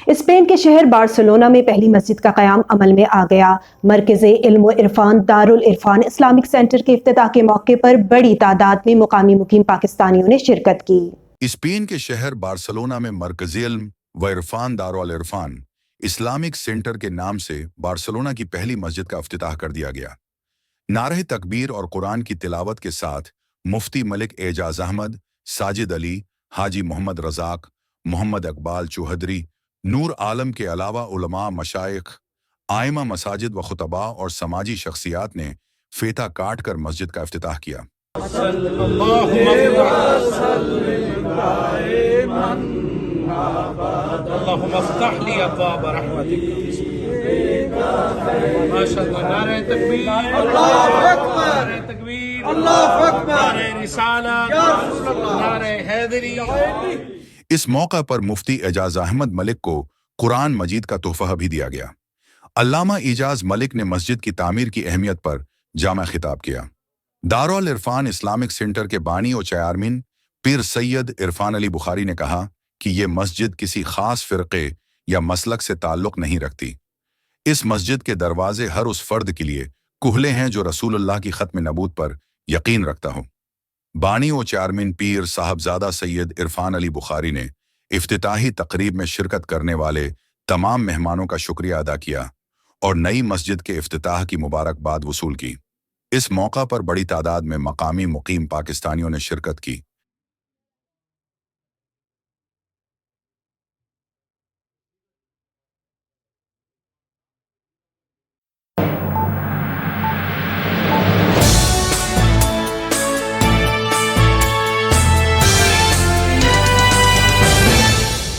Spain کے شہر Barcelona میں پہلی مسجد کا قیام عمل میں آ گیا۔ مرکز علم و عرفان دارالعرفان اسلامک سینٹر کے افتتاح کے موقع پر بڑی تعداد میں مقامی مقیم پاکستانیوں نے شرکت کی۔ اسپین کے شہر بارسلونا میں مرکز علم و عرفان دارالعرفان اسلامک سینٹر کے نام سے بارسلونا کی پہلی مسجد کا افتتاح کر دیا گیا۔ نعرہ تکبیر اور قرآن کی تلاوت کے ساتھ مفتی ملک اعجاز احمد، ساجد علی، حاجی محمد رزاق، محمد اقبال چوہدری، نور عالم کے علاوہ علماء، مشائخ، آئمہ مساجد و خطباء اور سماجی شخصیات نے فیتہ کاٹ کر مسجد کا افتتاح کیا۔ اللهم افتح لي ابواب رحمتك ما شاء الله نعرہ تکبیر اللہ اکبر نعرہ تکبیر اللہ اکبر نعرہ رسالت یا رسول اللہ نعرہ حیدری۔ اس موقع پر مفتی اعجاز احمد ملک کو قرآن مجید کا تحفہ بھی دیا گیا۔ علامہ اعجاز ملک نے مسجد کی تعمیر کی اہمیت پر جامع خطاب کیا۔ دارالعرفان اسلامک سینٹر کے بانی و چیئرمین پیر سید عرفان علی بخاری نے کہا کہ یہ مسجد کسی خاص فرقے یا مسلک سے تعلق نہیں رکھتی۔ اس مسجد کے دروازے ہر اس فرد کے لیے کھلے ہیں جو رسول اللہ کی ختم نبوت پر یقین رکھتا ہو۔ بانی و چیئرمین پیر صاحبزادہ سید عرفان علی بخاری نے افتتاحی تقریب میں شرکت کرنے والے تمام مہمانوں کا شکریہ ادا کیا اور نئی مسجد کے افتتاح کی مبارکباد وصول کی۔ اس موقع پر بڑی تعداد میں مقامی مقیم پاکستانیوں نے شرکت کی۔